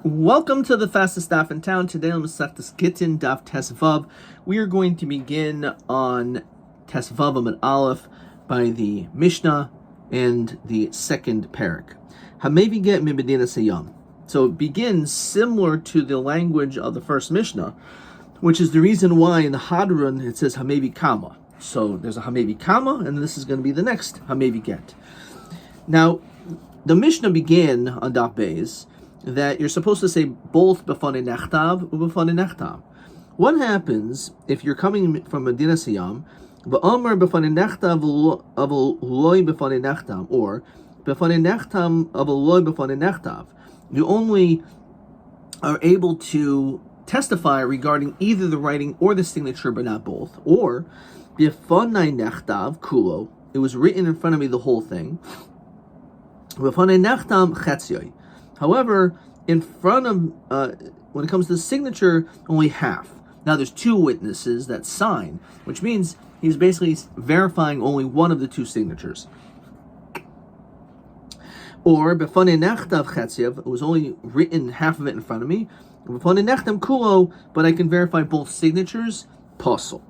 Welcome to the fastest daf in town. Today on Masechtas Gittin daf Tesvav. We are going to begin on Tesvav Amud Aleph by the Mishnah and the second parak. Hamevi get mibedina sayam. So it begins similar to the language of the first Mishnah, which is the reason why in the Hadron it says Hamevi Kama. So there's a Hamevi Kama, and this is going to be the next Hamevi get. Now, the Mishnah began on daf Beis that you're supposed to say both b'fanei nechtav or b'fanei nechtam. What happens if you're coming from Medina Siyam, v'amar b'fanei nechtav avol b'fanei nechtam, or b'fanei nechtam avol b'fanei nechtav? You only are able to testify regarding either the writing or the signature, but not both. Or b'fanei nechtav kulo, it was written in front of me the whole thing. B'fanei nechtam chetzioi. However, in front of, when it comes to the signature, only half. Now there's two witnesses that sign, which means he's basically verifying only one of the two signatures. Or, b'fanei nechtav chetziv, it was only written half of it in front of me. B'fanei nechtam kulo, but I can verify both signatures, pasul.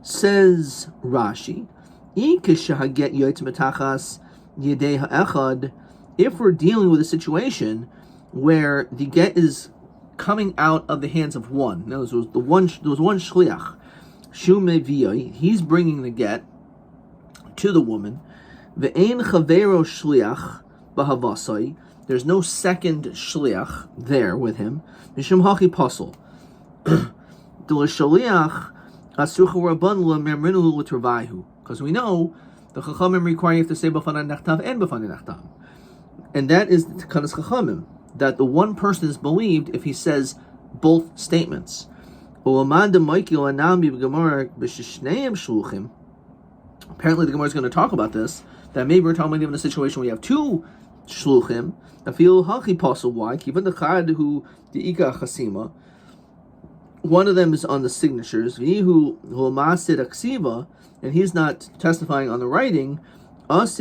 Says Rashi, ikishahaget yoyt metachas yedei ha'echad, if we're dealing with a situation where the get is coming out of the hands of one, there was one shliach, shume, he's bringing the get to the woman. Ve'ein chavero shliach b'havasai, there's no second shliach there with him. Mishum hachi pasul. D'le shliach asucha rabban le'merminu l'tervahu, because we know the chachamim require you to say b'fanei nechtav and b'fanei nechtam. And that is the Tekanas Chachamim, that the one person is believed if he says both statements. Apparently the Gemara is going to talk about this, that maybe we're talking about even a situation where you have two shluchim, one of them is on the signatures, and he's not testifying on the writing. Says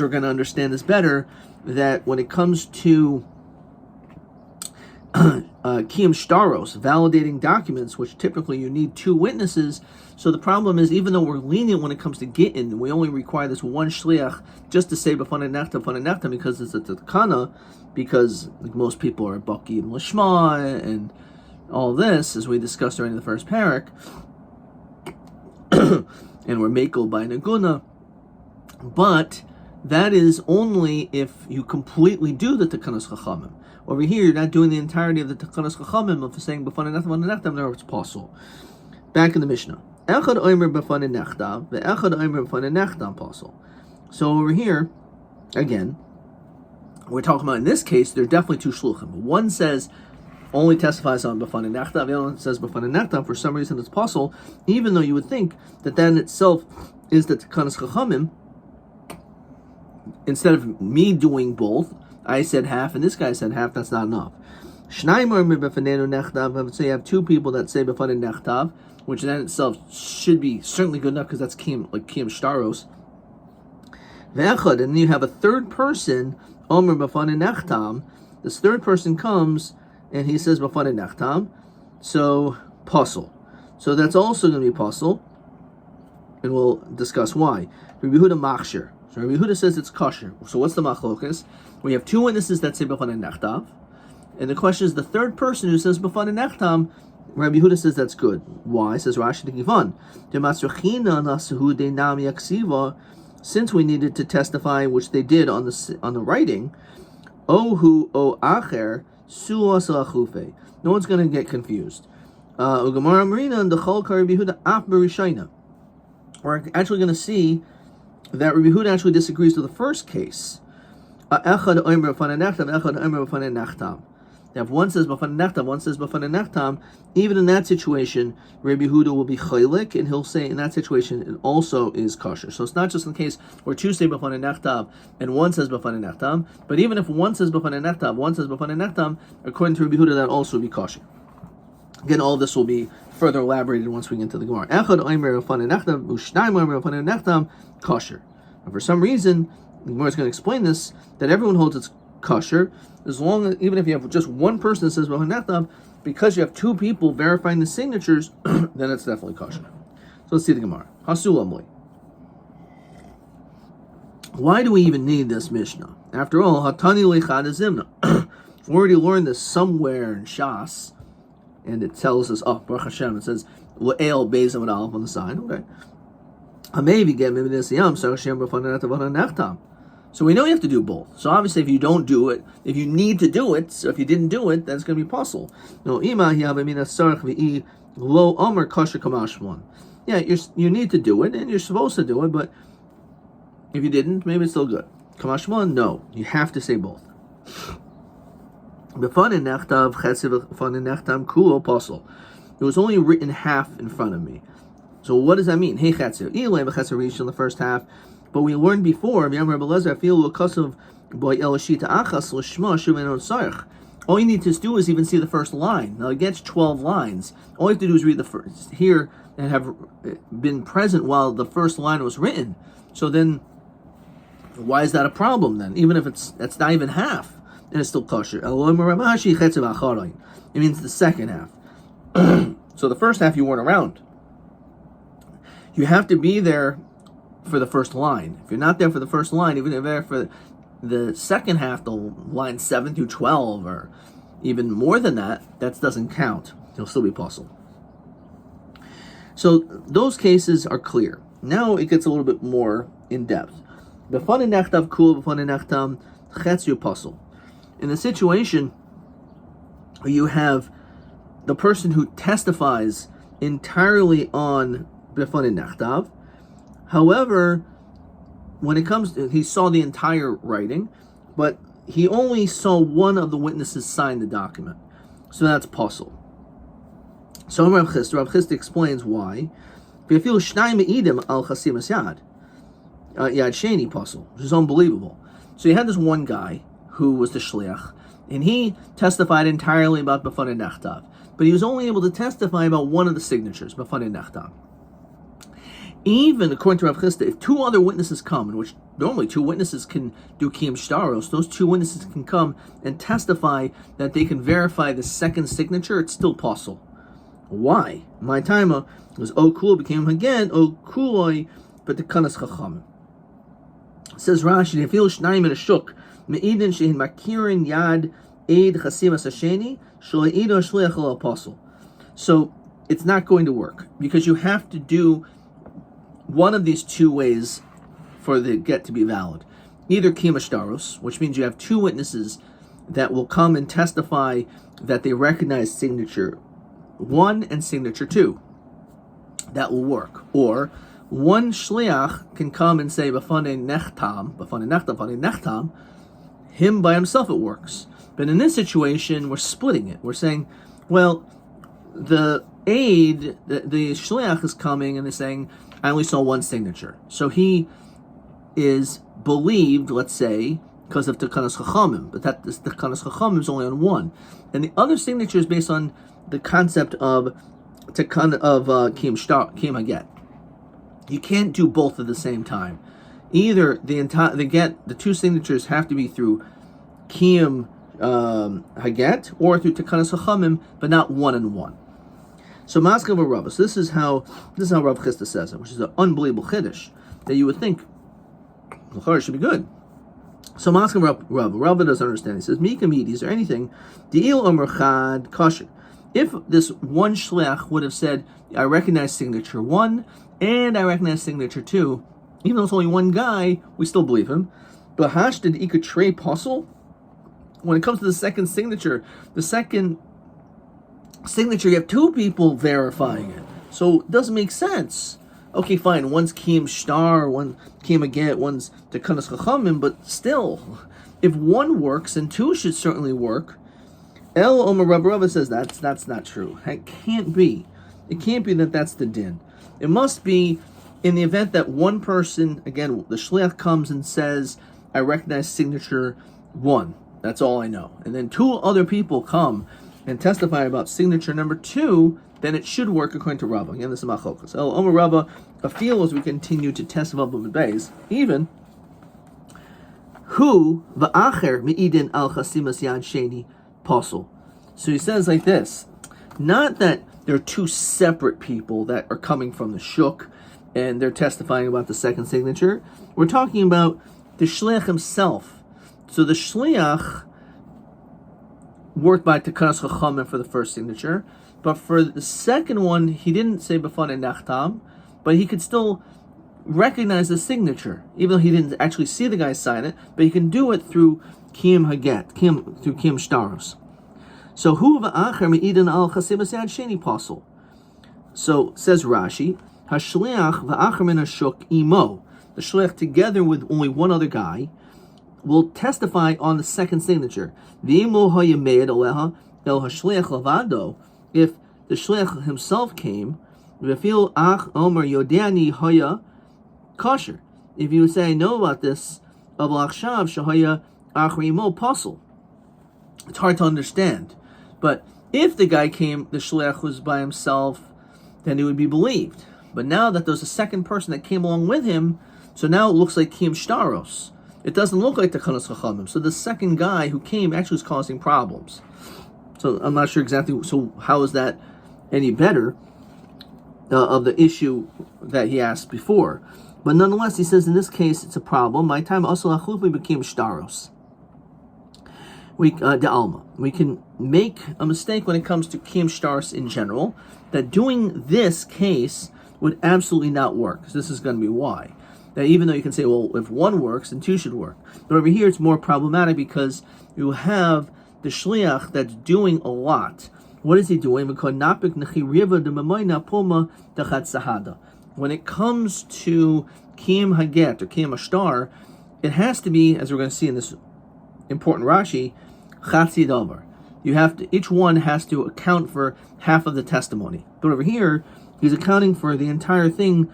we're going to understand this better, that when it comes to kiyum shtaros, validating documents, which typically you need two witnesses. So the problem is, even though we're lenient when it comes to Gittin, we only require this one shliach just to say b'fanei nechtam, because it's a takana, because most people are baki and lishma and all this, as we discussed during the first parak. And we're makel by naguna, but that is only if you completely do the tekanas chachamim. Over here, you're not doing the entirety of the tekanas chachamim of saying b'fanei nechtam, there it's pasul. Back in the Mishnah, echad omer b'fanei nechtav, ve'echad omer b'fanei nechtam pasul. So over here, again, we're talking about in this case, there are definitely two shluchim. One says only testifies on b'fanei nechtav, the other one says b'fanei nechtam. For some reason it's pasul, even though you would think that in itself is the tekanas chachamim. Instead of me doing both, I said half and this guy said half, that's not enough. Shnayim b'fanei nechtav, I would say you have two people that say b'fanei nechtav, which in itself should be certainly good enough, because that's kiyum shtaros. Ve'echad, and then you have a third person, omer b'fanei nechtam. This third person comes and he says b'fanei nechtam, so pasul. So that's also going to be pasul, and we'll discuss why. Rabbi Yehuda machshir. So Rabbi Yehuda says it's kosher. So what's the machlokas? We have two witnesses that say b'fanei nechtam, and the question is the third person who says b'fanei nechtam. Rabbi Yehuda says that's good. Why? Says Rashi the Gittin. Since we needed to testify, which they did on the writing, ohu o acher suas lachufe. No one's going to get confused. Ugamara Marina and the Chalkar Rabbi Yehuda af berishayna. We're actually going to see that Rabbi Yehuda actually disagrees with the first case. Echad omer b'fanei nechtam, echad omer b'fanei nechtam. If one says b'fanei nechtam, one says b'fanei nechtam, even in that situation, Rabbi Yehuda will be chaylik, and he'll say in that situation it also is kosher. So it's not just in the case where two say b'fanei nechtam and one says b'fanei nechtam, but even if one says b'fanei nechtam, one says b'fanei nechtam, according to Rabbi Yehuda, that also will be kosher. Again, all this will be further elaborated once we get into the Gemara. Echad omer b'fanei nechtam, u'shnayim omer b'fanei nechtam, kosher. And for some reason, the Gemara is going to explain this, that everyone holds it's kosher, as long as, even if you have just one person that says B'fan, because you have two people verifying the signatures, then it's definitely kosher. So let's see the Gemara. Hasulamli. Why do we even need this Mishnah? After all, Hatani Lechad Zimna. We already learned this somewhere in Shas, and it tells us, Baruch Hashem, it says, L'el Beis Amud Aleph on the side, okay. So we know you have to do both. So obviously if you don't do it, if you need to do it, so if you didn't do it, then it's going to be possible. No, yeah, you need to do it, and you're supposed to do it, but if you didn't, maybe it's still good. Kamashman, no, you have to say both. It was only written half in front of me. So what does that mean? Hey chetzer, reached in the first half, but we learned before. All you need to do is even see the first line. Now it gets 12 lines. All you have to do is read the first here and have been present while the first line was written. So then, why is that a problem then? Even if it's not even half, and it's still kosher. It means the second half. So the first half you weren't around. You have to be there for the first line. If you're not there for the first line, even if you're there for the second half, the line 7 through 12, or even more than that, that doesn't count. It'll still be possible. So those cases are clear. Now it gets a little bit more in depth. In the situation where you have the person who testifies entirely on B'fanin Nachtav. However, when it comes to, he saw the entire writing, but he only saw one of the witnesses sign the document. So that's puzzle. So Rav Chisda explains why. Yad Sheni puzzle, which is unbelievable. So you had this one guy who was the shliach, and he testified entirely about B'fanin Nachtav, but he was only able to testify about one of the signatures, B'fanin Nachtav. Even according to Rav Chisda, if two other witnesses come, in which normally two witnesses can do kiyum shtaros, those two witnesses can come and testify that they can verify the second signature, it's still possible. Why? My timer was Okul became again Okuloi, but the kanas chacham. Says Rashi, they feel shnayim in a shuk me'idin shehin makirin yad aid chasimas hasheni shleido shliach al apostle. So it's not going to work because you have to do one of these two ways for the get to be valid. Either kiyum shtaros, which means you have two witnesses that will come and testify that they recognize signature 1 and signature 2. That will work. Or one shliach can come and say b'fanei nechtam, him by himself it works. But in this situation, we're splitting it. We're saying, well, the aide, the shliach is coming and they're saying, I only saw one signature. So he is believed, let's say, because of Tekanas Chachamim, but that the Tekanas Chachamim is only on one. And the other signature is based on the concept of Kiyum Haget. You can't do both at the same time. Either the two signatures have to be through Kiyum Haget or through Tekanas Chachamim, but not one and one. So Maskav Rabbi. So this is how Rav Chisda says it, which is an unbelievable chiddush that you would think it should be good. So Maskav Rabbi doesn't understand. He says, Mika Midi, is there anything? De'il Omer Chad Kasher. If this one shliach would have said, I recognize signature 1 and I recognize signature 2, even though it's only one guy, we still believe him. But Hash did Ika Trey Puzzle? When it comes to the second signature, you have two people verifying it. So it doesn't make sense. Okay, fine, one's Kiyum Shtar, one Kiyum Haget, one's Tekanas Chachamim, but still, if one works, and two should certainly work. El Omer Rabbi says that's not true. It can't be. It can't be that that's the din. It must be in the event that one person, again, the shliach comes and says, I recognize signature 1. That's all I know. And then two other people come and testify about signature number 2, then it should work according to Rabbi. Again, this is Machokas. El Omer Rabbi, a feel as we continue to test Vav and Beis, even Hu va'acher me'idin al chasimas yad sheni pasul. So he says like this, not that there are two separate people that are coming from the shuk and they're testifying about the second signature. We're talking about the shliach himself. So the shliach worked by Tekanas Chachamim for the first signature, but for the second one, he didn't say B'fanei Nachtam, but he could still recognize the signature, even though he didn't actually see the guy sign it, but he can do it through Kiyum Haget, through Kiyum Shtaros. So Hu va'acher me'idin al chasimas yad sheni pasul. So says Rashi, Hashliach va'acher min hashuk imo. The shliach together with only one other guy will testify on the second signature. V'imo hayameid aleha el hashliach lavado. If the shliach himself came, v'fil ach omer yodani haya kosher. If you say I know about this, of lachshav shahaya achri imo pasul. It's hard to understand. But if the guy came, the shliach was by himself, then it would be believed. But now that there's a second person that came along with him, so now it looks like Kiyum Shtaros. It doesn't look like the Tekanas Chachamim. So the second guy who came actually is causing problems. So I'm not sure exactly. So how is that any better of the issue that he asked before? But nonetheless, he says in this case it's a problem. My time also achlufi became Shtaros. We can make a mistake when it comes to Kiyum Shtaros in general, that doing this case would absolutely not work. So this is going to be why. That even though you can say, well, if one works, then two should work. But over here it's more problematic because you have the shliach that's doing a lot. What is he doing? When it comes to Kiyum Haget or Kiyum Ashtar, it has to be, as we're going to see in this important Rashi, Chatzi Davar. You have to, each one has to account for half of the testimony. But over here, he's accounting for the entire thing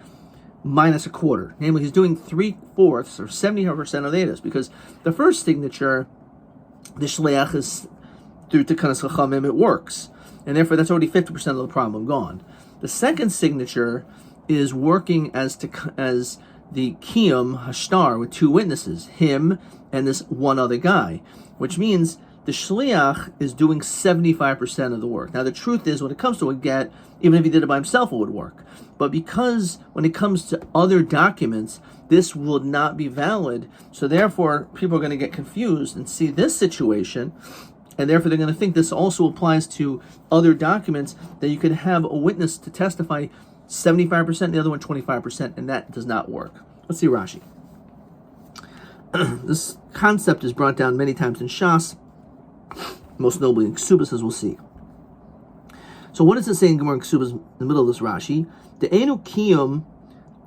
minus a quarter. Namely, he's doing 3/4 or 70% of the edus, because the first signature, the shliach is through Tekanas Chachamim, it works. And therefore, that's already 50% of the problem gone. The second signature is working as the Kiyum Hashtar with two witnesses, him and this one other guy, which means the shliach is doing 75% of the work. Now, the truth is, when it comes to a get, even if he did it by himself, it would work. But because when it comes to other documents, this will not be valid, so therefore, people are going to get confused and see this situation, and therefore they're going to think this also applies to other documents, that you could have a witness to testify 75%, the other one 25%, and that does not work. Let's see Rashi. This concept is brought down many times in Shas, most notably in Ksubas, as we'll see. So what does it say in Gemara Ksubas in the middle of this Rashi? De'enu kiyum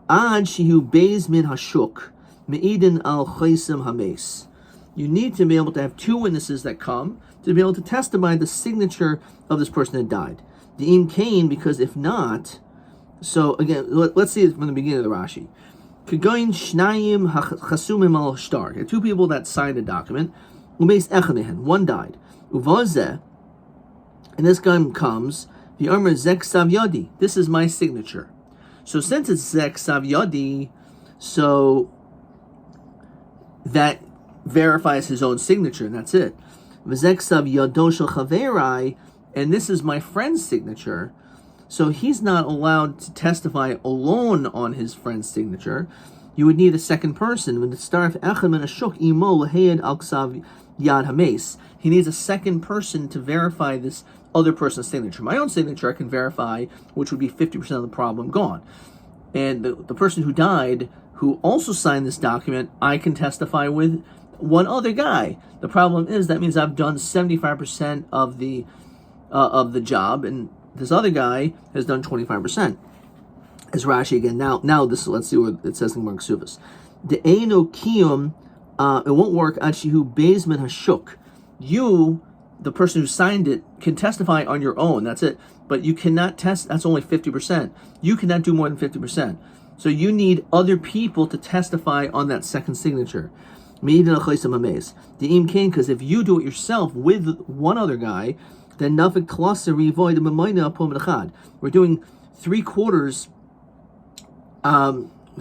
ad shihu beis min hashuk me'idin al chaysim hames. You need to be able to have two witnesses that come to be able to testify the signature of this person that died. De'im kain, because if not, so again, let's see it from the beginning of the Rashi. Kegoin shnayim chasumim al shtar. There are two people that signed a document. Umeis echamehen, one died. Uvazeh, and this guy comes, the armor zek sav yadi. This is my signature. So since it's zek sav yadi, so that verifies his own signature, and that's it. V'zek sav yado shel chaverai, and this is my friend's signature. So he's not allowed to testify alone on his friend's signature. You would need a second person. When the starf echem and ashuk imo leheyed al ksav yad hames. He needs a second person to verify this other person's signature. My own signature I can verify, which would be 50% of the problem gone. And the person who died, who also signed this document, I can testify with one other guy. The problem is that means I've done 75% of the job, and this other guy has done 25%. As Rashi again. Now this, let's see what it says in Gemara Ksubas. De'enu kiyum, it won't work. Adshihu beizman hashuk. You, the person who signed it, can testify on your own. That's it. But you cannot test. That's only 50%. You cannot do more than 50%. So you need other people to testify on that second signature. Because if you do it yourself with one other guy, then nafik klasa rivoid memoina pom echad. We're doing 3/4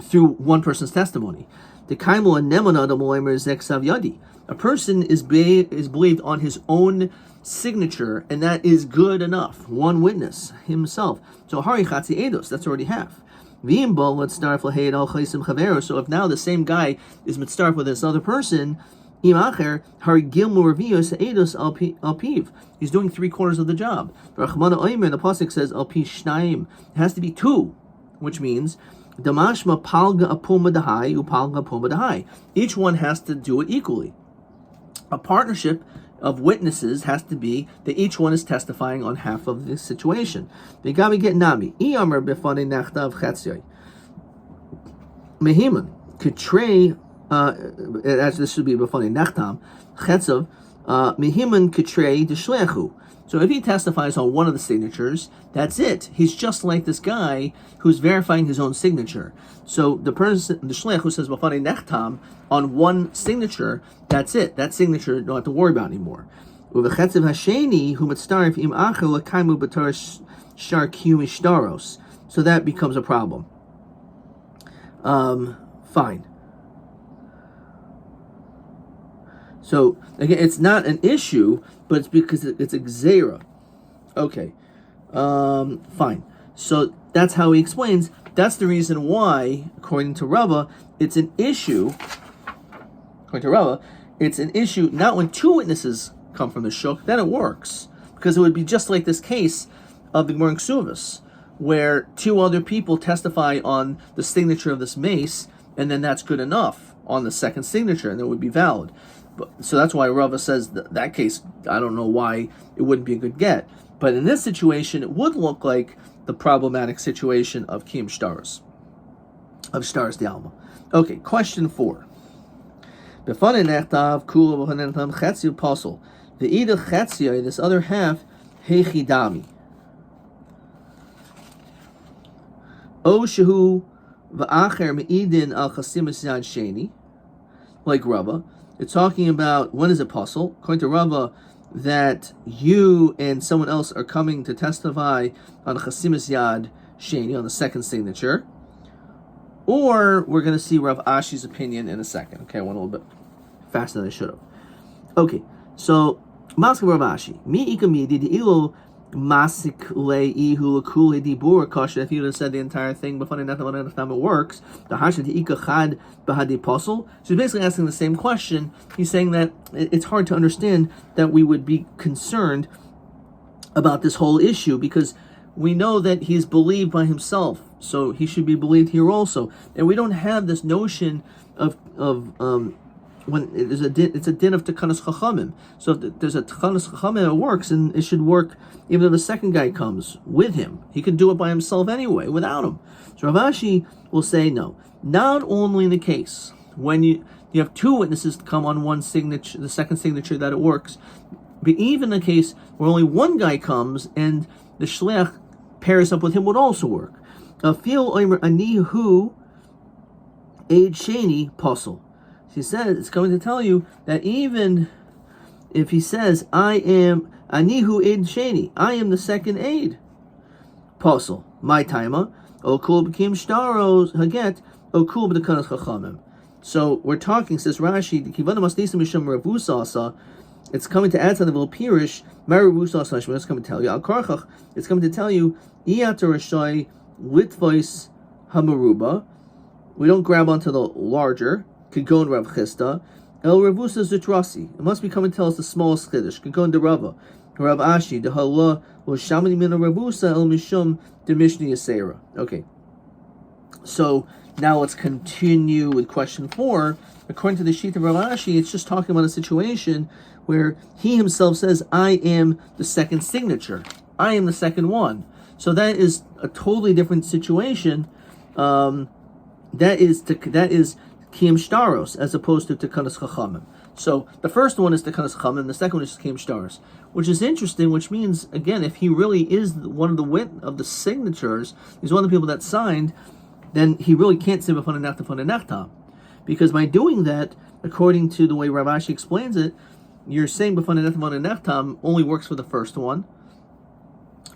through one person's testimony. The kaimul anemona the moimer zeksav yadi. A person is believed on his own signature, and that is good enough. One witness himself. So hari chatzi edos. That's already half. So if now the same guy is mitzarf with this other person, he's doing 3/4 of the job. The pasuk says al pi shnayim. It has to be 2, which means damashma palga apuma dahai upalga apuma dahai. Each one has to do it equally. A partnership of witnesses has to be that each one is testifying on half of the situation. They got me get nami. Iyamar befane nachtav chetzoy. Mehiman k'trei. As this should be befane nachtam chetzav. Mehiman k'trei d'shlechu. So if he testifies on one of the signatures, that's it. He's just like this guy who's verifying his own signature. So the person, the shliach who says b'fanei nechtam on one signature, that's it. That signature you don't have to worry about anymore. Uvechetziv hasheni hu mitzdarif im acher lekaimu b'tar shar kiyum ishtaros. So that becomes a problem. Fine. So again, it's not an issue, but it's because it's a gzeira. Okay, fine. So that's how he explains. That's the reason why, according to Rabbi, it's an issue. According to Rabbi, it's an issue not when 2 witnesses come from the shuk. Then it works, because it would be just like this case of the Gemara in Ksuvos, where 2 other people testify on the signature of this mace, and then that's good enough on the second signature, and it would be valid. So that's why Rava says that case, I don't know why it wouldn't be a good get. But in this situation, it would look like the problematic situation of Kiyum Shtaros, of Shtaros D'Alma. Okay, question 4. B'fanei nechtav kula b'fanei nechtav chetziu posel. The ida chetziu, this other half, hechidami. O shehu v'acher me'idin al chasimus yad sheni, like Rava. It's talking about when is it possible, according to Rava, that you and someone else are coming to testify on Chasimus Yad Sheni, on the second signature. Or we're going to see Rav Ashi's opinion in a second. Okay, I went a little bit faster than I should have. Okay, so Maska Rav Ashi. Mi ikamidi di ilo masik leihu lakule dibur kasha. If you would have said the entire thing before it works, the hasha di ikachad bahadi posel. So he's basically asking the same question. He's saying that it's hard to understand that we would be concerned about this whole issue because we know that he's believed by himself, so he should be believed here also. And we don't have this notion of when there's it's a din of tekanas chachamim. So if there's a tekanas chachamim, it works, and it should work even if the second guy comes with him. He could do it by himself anyway, without him. So Rav Ashi will say no. Not only in the case when you have 2 witnesses come on one signature, the second signature, that it works, but even in the case where only one guy comes and the shliach pairs up with him would also work. Fil oimer anihu eid sheni posel. He says it's going to tell you that even if he says I am anihu eid sheni, I am the second aid, posel my timer okul b'kim shtaros haget okul b'dekanas chachamim. So we're talking, says Rashi, the kivana masnisim misham ravusasa. It's coming to add to the little pirish. Maravusasa. It's coming to tell you al karchach. It's coming to tell you iyatar rashai litvois hamaruba. We don't grab onto the larger. Kigon Rav Chista, El Ravusa Zutrasi. It must be coming to tell us the smallest chiddush. Kigon de Rava, Rav Ashi, de Hala, or Shamani Mina Ravusa, El Mishum, de Mishni Yasera. Okay. So now let's continue with question 4. According to the sheet of Rav Ashi, it's just talking about a situation where he himself says, I am the second signature. I am the second one. So that is a totally different situation. That is Kiyum Shtaros, as opposed to Tekanas Chachamim. So the first one is Tekanas Chachamim, the second one is Kiyum Shtaros, which is interesting. Which means, again, if he really is one of the signatures, he's one of the people that signed, then he really can't say b'fanei nechtam, because by doing that, according to the way Rav Ashi explains it, you're saying b'fanei nechtam only works for the first one,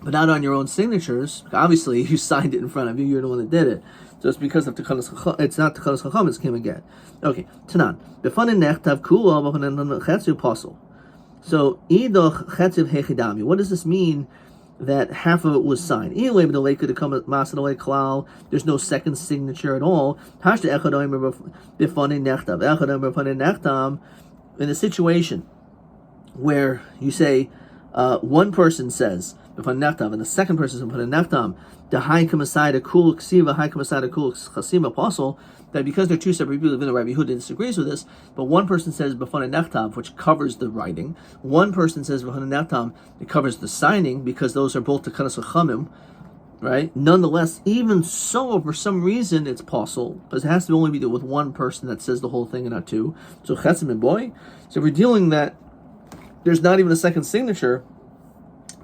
but not on your own signatures. Obviously, you signed it in front of you. You're the one that did it. So it's because of it's not Tekanas Chacham, it's Kim again. Okay, Tanan. Befanin nechtav kula, befanin chetzu apostle. So, idoch chetziv hechidami. What does this mean that half of it was signed? There's no second signature at all. In a situation where you say, one person says, and the second person says, apostle, that because they're two separate people, even though Rabbi Huda disagrees with this, but one person says b'fanei nechtav, which covers the writing. One person says b'fanei nechtam, it covers the signing, because those are both tekanas chachamim, right? Nonetheless, even so, for some reason, it's possible, because it has to only be with one person that says the whole thing and not two. So chetzim and boy. So if we're dealing that there's not even a second signature,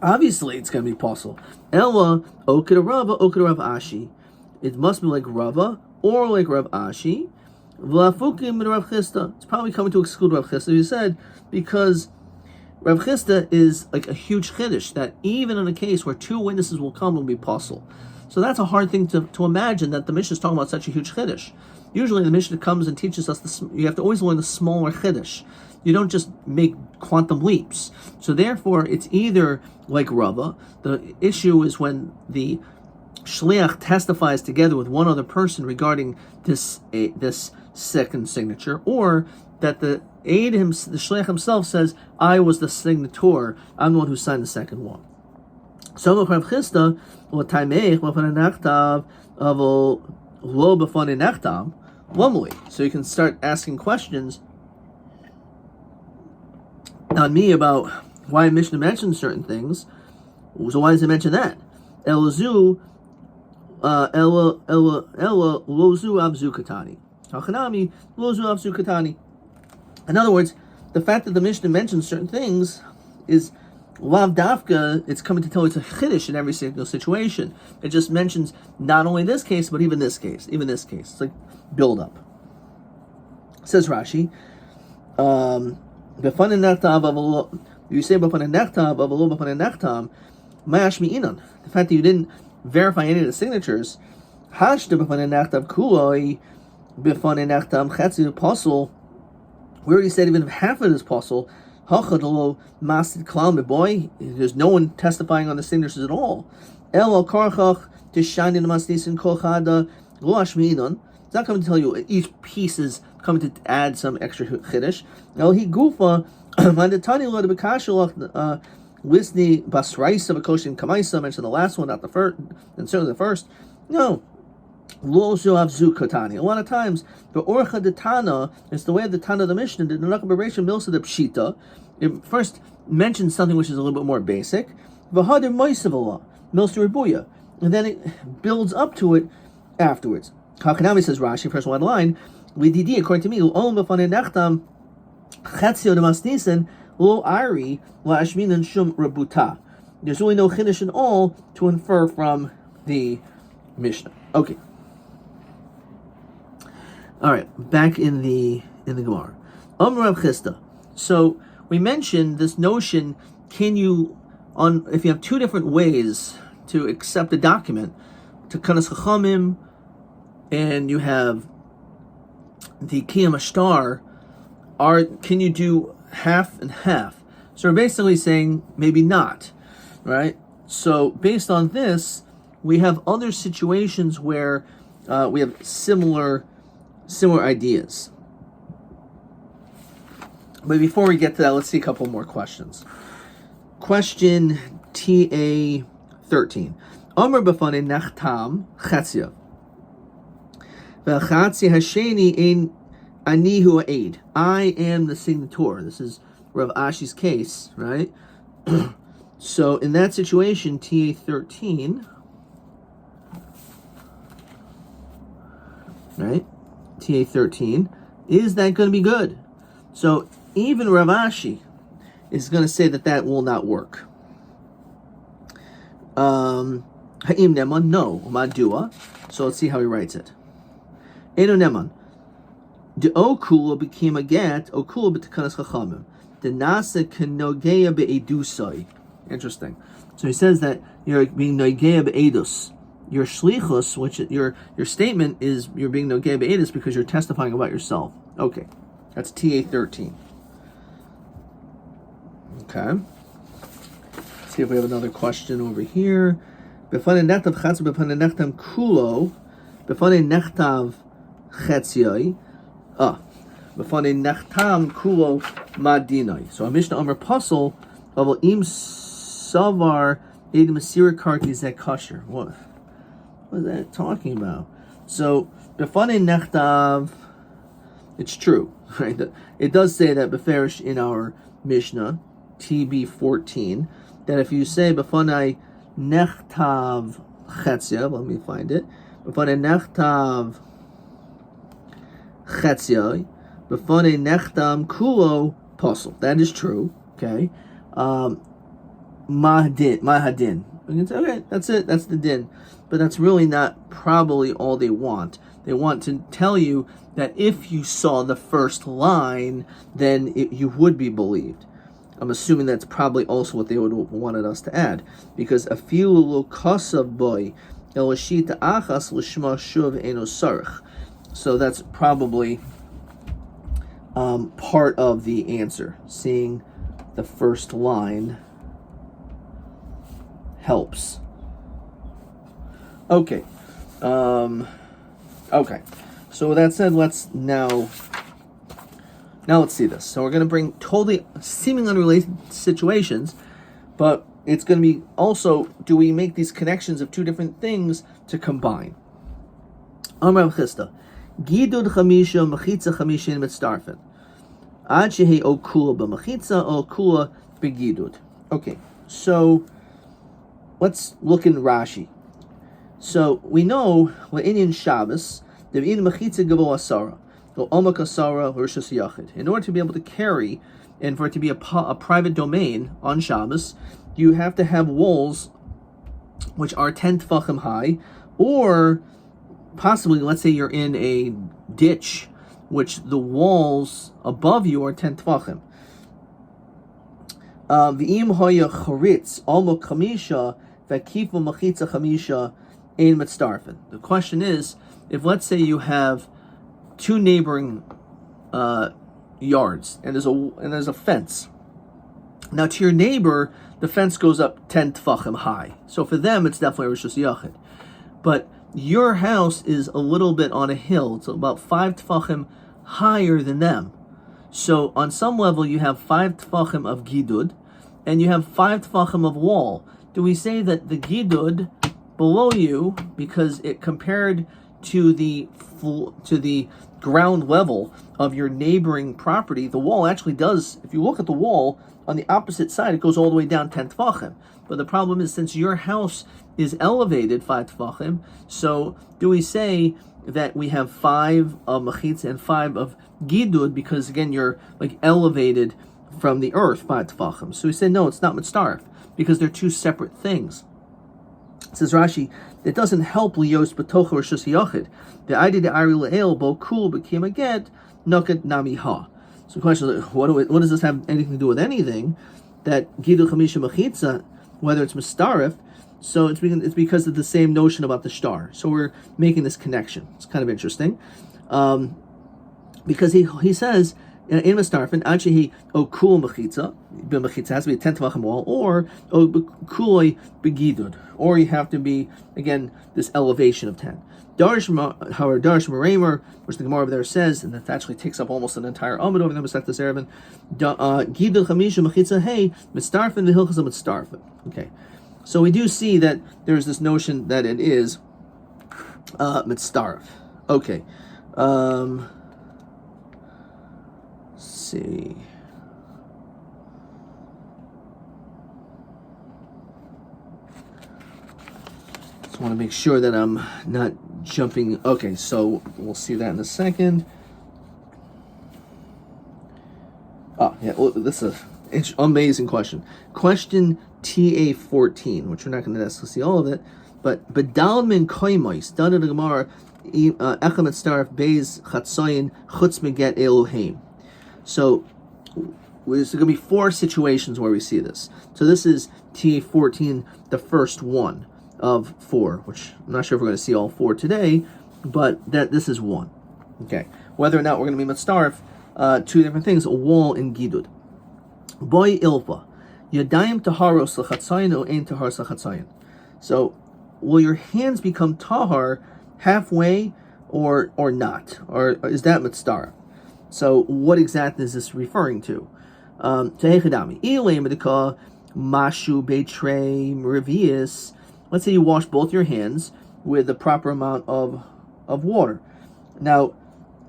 obviously it's going to be possible. Ella oked Rava, oked Rav Ashi. It must be like Rava or like Rav Ashi. V'afukim and Rav Chisda. It's probably coming to exclude Rav Chisda. You said because Rav Chisda is like a huge chiddush that even in a case where two witnesses will come, will be possible. So that's a hard thing to imagine that the Mishnah is talking about such a huge chiddush. Usually the Mishnah comes and teaches us this. You have to always learn the smaller chiddush. You don't just make quantum leaps. So therefore, it's either like Rava. The issue is when the shliach testifies together with one other person regarding this second signature, or that the aide, the shliach himself says, I was the signator, I'm the one who signed the second one. So you can start asking questions on me about why Mishnah mentions certain things. So why does it mention that? Elozu abzu katani. Hachanami lozu abzu katani. In other words, the fact that the Mishnah mentions certain things is lav dafka. It's coming to tell you it's a chiddush in every single situation. It just mentions not only this case, but even this case. It's like build up. Says Rashi. You say b'fanei nechtav, avalo b'fanei nechtam, ma'ash mi'inan. The fact that you didn't verify any of the signatures, hashta b'fanei nechtav kuloi b'fanei nechtam chetzi apostle. We already said even if half of it is apostle, hachadolo masid klam boy. There's no one testifying on the signatures at all. El al karchach tishanin masnisin kol chada lo ashmi'inan. It's not coming to tell you each piece is coming to add some extra chiddush. Now he gufa mandetani lo de bekashalach lisni basraisa bekoshin kamaisa. Mentioned the last one, not the first, and certainly the first. No, lo zoavzu katani. A lot of times the orcha de Tana is the way of the Tana of the Mishnah. The nakaberation milsa de pshita. It first mentions something which is a little bit more basic. V'hadir moisavala milsa ribuya, and then it builds up to it afterwards. Hakanami says Rashi, first one line. Lididi, according to me, lo b'fanei nechtam chatzio de masnisen lo ari la ashminan shum rabuta. There's really no chiddush at all to infer from the Mishnah. Okay. All right, back in the Gemara. Rav Chisda. So we mentioned this notion: can you, if you have two different ways to accept a document, to kanas chachamim, and you have the kiyam ashtar, can you do half and half? So we're basically saying maybe not, right? So based on this, we have other situations where we have similar ideas. But before we get to that, let's see a couple more questions. Question TA 13. Amar b'fanei nachtam chatzia. V'chatzi hasheni ein ani hu aid. I am the signator. This is Rav Ashi's case, right? So in that situation, TA 13, right? TA 13, is that going to be good? So even Rav Ashi is going to say that will not work. Ha'im neman, no. Madua. So let's see how he writes it. Eino neman. The okula became a get, okula b'tekanas chachamim. The nasa kenogeya be'edusai. interesting. So he says that you're being noigea be'edus. Your shlichus, which your statement is you're being noigea be'edus because you're testifying about yourself. Okay, that's TA 13. Okay. Let's see if we have another question over here. B'fanei nechtav chatzah b'fanei nechtam kulo b'fanei nechtav chetzioi. B'fanei nechtam kulo madinai. So a Mishnah Amar Pasol of im savar ed masira karti zeh kasher. What is that talking about? So b'fanei nechtav, it's true, right? It does say that beferish in our Mishnah TB 14 that if you say b'fanei nechtav chetzia, let me find it. B'fanei nechtav chetzia, b'fanei nechtam kulo pasol. That is true. Okay. Mahadin. You can say, okay, that's it. That's the din. But that's really not probably all they want. They want to tell you that if you saw the first line, then you would be believed. I'm assuming that's probably also what they would have wanted us to add, because afilu lo kasav boy el shita achas l'shma shuv eno sarich. So that's probably part of the answer. Seeing the first line helps. Okay. Okay. So with that said, let's now let's see this. So we're going to bring totally seeming unrelated situations, but it's going to be also, do we make these connections of two different things to combine? Amar Chista, Gidud chamisha mechitza chamishin mitzdarfen. Ad shehe o kula b'mechitza o kula b'gidud. Okay, so let's look in Rashi. So we know in Shabbos the in mechitza gavo asara. In order to be able to carry and for it to be a private domain on Shabbos, you have to have walls which are 10 tefachim high, or possibly, let's say you're in a ditch, which the walls above you are 10 tefachim. V'im hoya choritz almo kamisha v'kifu machitza chamisha ein mitzdarfen. The question is, if let's say you have two neighboring yards, and there's a fence. Now to your neighbor, the fence goes up 10 tefachim high. So for them, it's definitely Rishus Yachid. But your house is a little bit on a hill. It's about 5 tefachim higher than them. So on some level, you have 5 tefachim of gidud, and you have 5 tefachim of wall. Do we say that the gidud below you, because it compared to the ground level of your neighboring property, the wall actually does, if you look at the wall, on the opposite side, it goes all the way down 10 tefachim. But the problem is, since your house is elevated 5 tefachim, so do we say that we have 5 of mechitza and 5 of gidud, because again, you're like elevated from the earth 5 tefachim. So we say, no, it's not mitzdarf, because they're two separate things. It says Rashi, it doesn't help lios b'tocha rishus yachid. The idea the ari le'el bo kul became a get nukat nami ha. So the question is, what does this have anything to do with anything? That gidu chamisha mechitza, whether it's mistarif, so it's because of the same notion about the star. So we're making this connection. It's kind of interesting, because he says in mistarfin actually o kul mechitza, b'mechitza has to be a 10 tefachim wall, or o kuloi begidud, or you have to be again this elevation of 10. Darsh Meramer, which the Gemara over there says, and that actually takes up almost an entire amud over there, Masechtas Erevin, Gidul Chamisha Mechitza Hey, Mitzdarfen V'Hilchas Mitzdarfen. Okay, so we do see that there's this notion that it is Mitzdarf. Okay, let's see. I want to make sure that I'm not jumping. Okay, so we'll see that in a second. Oh, yeah, well, this is an amazing question. Question TA 14, which we're not going to necessarily see all of it, but Bedal min koimais, done in the Gemara, Echamet Starf Beis Chatzayin Chutz Meget Elohim. So there's going to be 4 situations where we see this. So this is TA 14, the first one of 4, which I'm not sure if we're going to see all 4 today, but this is one. Okay, whether or not we're going to be mitzaref, 2 different things: a wall and gidud. Boy ilva, yadayim taharos l'chatzayin o ein taharos l'chatzayin. So, will your hands become tahar halfway or not, or is that mitzaref? So, what exactly is this referring to? Tehechadami ilay medika mashu betrei merivius. Let's say you wash both your hands with the proper amount of water. Now,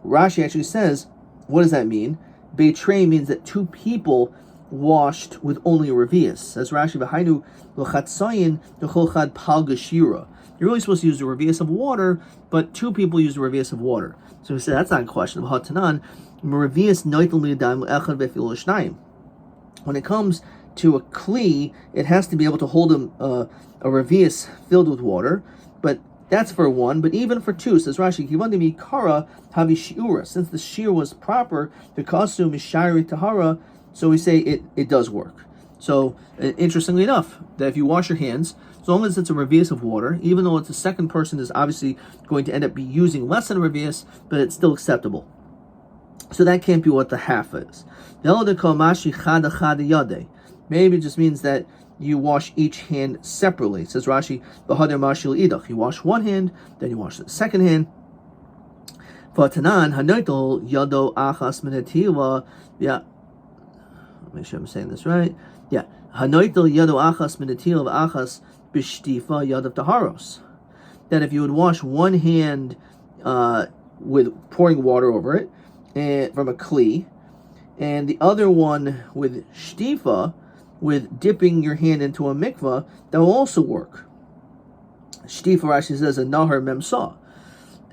Rashi actually says, what does that mean? Betrei means that 2 people washed with only a revius. Says Rashi, v'hainu l'chatzayin d'chol chad pal geshira. You're really supposed to use the revius of water, but 2 people use the revius of water. So we say that's not a question of hatanan. Revius noitel liyadayim echad v'efil l'shnayim. When it comes to a kli, it has to be able to hold a revius filled with water, but that's for 1, but even for 2, says Rashi, Kivandi mikara havi shiura. Since the shear was proper, the kasu mishari tahara, so we say it does work. So, interestingly enough, that if you wash your hands, as long as it's a revius of water, even though it's the second person is obviously going to end up be using less than a revius, but it's still acceptable. So that can't be what the half is. Maybe it just means that you wash each hand separately. It says Rashi, "V'hader mashil idach." You wash one hand, then you wash the second hand. V'tanan hanoitel yado achas minatila. Yeah, make sure I'm saying this right. Yeah, hanoitel yado achas minatila v'achas b'shtifa yadav taharos. That if you would wash one hand with pouring water over it from a kli, and the other one with shtifa, with dipping your hand into a mikvah, that will also work. Shtifa, Rashi says, a nahar memsa.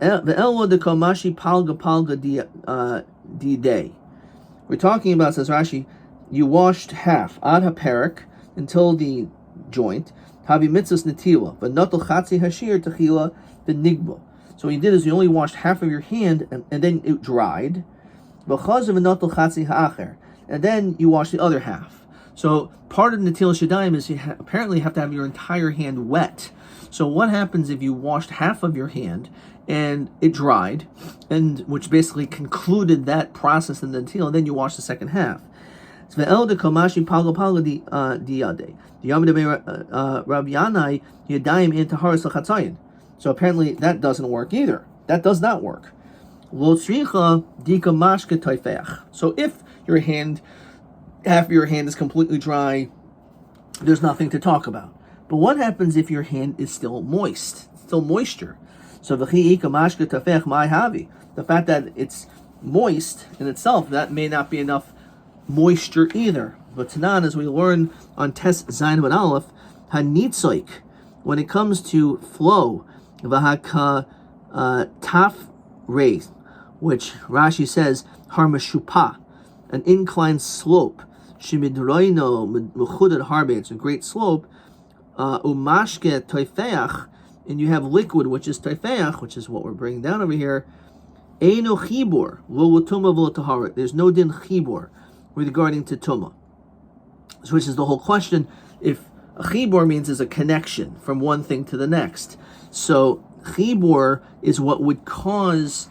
Ve'elwa de kamashi palga palga di day. We're talking about, says Rashi, you washed half, ad haperik, until the joint, havi mitzvahs netila, but natal chatzi hashir techila benigba. So what you did is you only washed half of your hand, and then it dried, and then you wash the other half. So part of Netilas Yadayim is you apparently have to have your entire hand wet. So what happens if you washed half of your hand and it dried, and which basically concluded that process in the Netilah, and then you wash the second half? So apparently that doesn't work either. That does not work. So if your hand, half of your hand is completely dry, there's nothing to talk about. But what happens if your hand is still moist, still moisture? So the fact that it's moist in itself, that may not be enough moisture either. But Tanan, as we learn on Tes Zayin and Aleph, hanitzoik, when it comes to flow, v'haka taf reis, which Rashi says harmashupa, an inclined slope, shemidroino mechudad harbe, it's a great slope, umashke toifeach, and you have liquid, which is toifeach, which is what we're bringing down over here. Eino chibur lo l'tuma v'lo tahara. There's no din chibur regarding to tuma, which is the whole question. If a chibur means is a connection from one thing to the next, so chibur is what would cause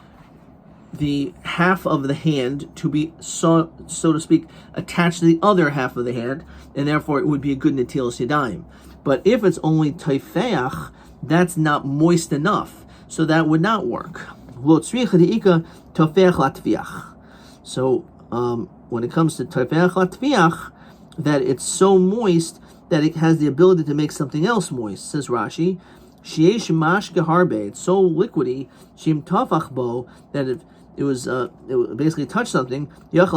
the half of the hand to be, so to speak, attached to the other half of the hand, and therefore it would be a good netilas yadayim. But if it's only toifeach, that's not moist enough, so that would not work. So when it comes to toifeach latviach, that it's so moist that it has the ability to make something else moist, says Rashi. Sheish mashke harbe, it's so liquidy, shim tafach bo, that if it would basically touch something, it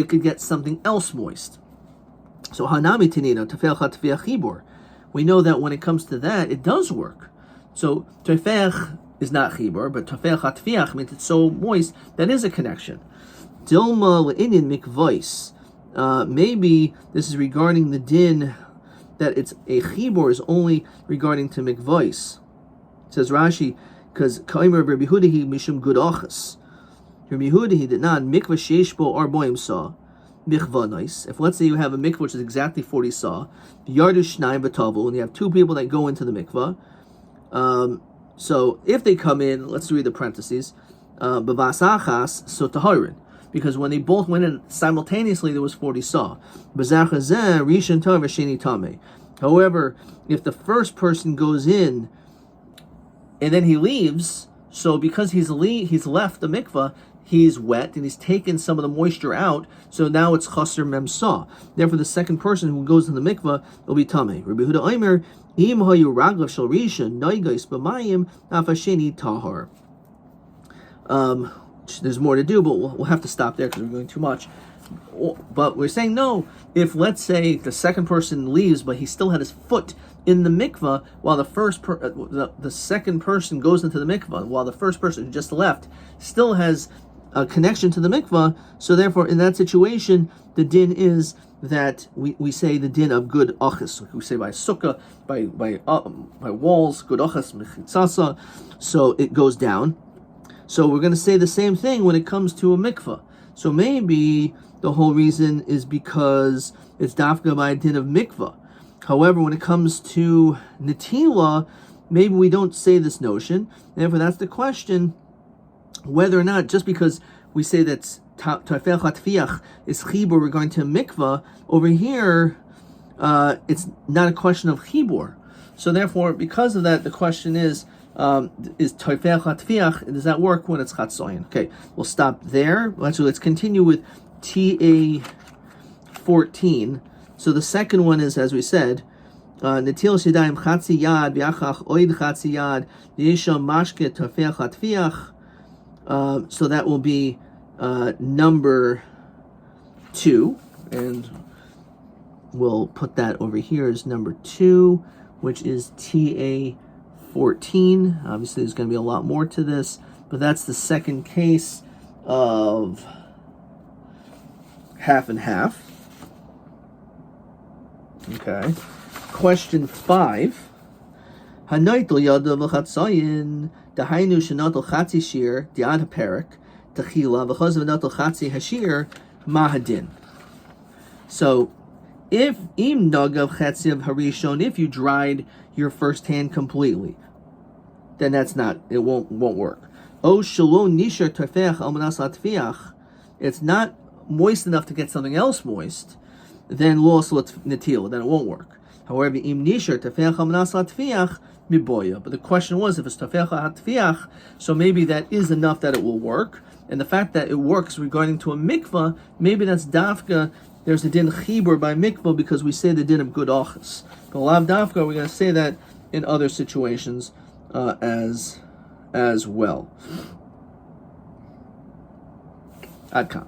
could get something else moist. So hanami tinino tefech latviach chibur. We know that when it comes to that, it does work. So tefech is not chibur, but tefech latviach means it's so moist that is a connection. Dilma le'inyan mikvois. Maybe this is regarding the din that it's a chibur is only regarding to mikvois. Says Rashi, because Kaimer Rabbi Hudahi Mishum Gudachas. Rabbi Yehuda, he did not. Mikvah sheishbo arboim saw. Mikvah nice. If let's say you have a mikvah which is exactly 40 saw, yardu shnayim b'tavu, and you have two people that go into the mikvah. So if they come in, let's read the parentheses. B'vasachas so taharin, because when they both went in simultaneously, there was 40 saw. B'zachazeh rishon tov v'sheni tameh. However, if the first person goes in and then he leaves, so because he's left the mikvah, he's wet and he's taken some of the moisture out, so now it's chaser mem saw. Therefore, the second person who goes in the mikvah will be tameh. Rabbi Yehuda Omer, im hayu raglav shel rishon noigos b'mayim afasheni tahar. There's more to do, but we'll have to stop there because we're going too much. But we're saying no. If let's say the second person leaves, but he still had his foot in the mikvah, while the second person goes into the mikvah, while the first person who just left still has a connection to the mikvah. So therefore, in that situation, the din is that we say the din of good achas. We say by sukkah, by walls, good achas mechitzasa. So it goes down. So we're going to say the same thing when it comes to a mikvah. So maybe the whole reason is because it's dafka by a din of mikvah. However, when it comes to netila, maybe we don't say this notion. Therefore, that's the question, whether or not, just because we say that tafel chatfiach is chibur regarding to mikvah, over here, it's not a question of chibur. So therefore, because of that, the question is tafel chatfiach, does that work when it's chatzoyin? Okay, we'll stop there. Let's continue with TA 14. So the second one is, as we said, Netil shidayim chatzi yad v'achach oid chatzi yad v'yisham mashke tafel chatfiach. So that will be number 2, and we'll put that over here as number 2, which is TA 14. Obviously, there's going to be a lot more to this, but that's the second case of half and half. Okay. Question 5. Hanaitel yadav l'chatzayin dahainu shenatel chatzi shir diad haperik techila v'chaz v'natel chatzi hashir mahadin. So, if im nagav chatziv harishon, if you dried your first hand completely, then it won't work. O shalom nishar tafech al manas latfiach, it's not moist enough to get something else moist, then lo netil, then it won't work. However, im nishar tafech al manas latfiach miboya. But the question was, if it's tafech al hatfiach, so maybe that is enough that it will work. And the fact that it works regarding to a mikvah, maybe that's dafka. There's a din chibur by mikvah because we say the din of good achas. But lav dafka, we're going to say that in other situations as well. Adkan.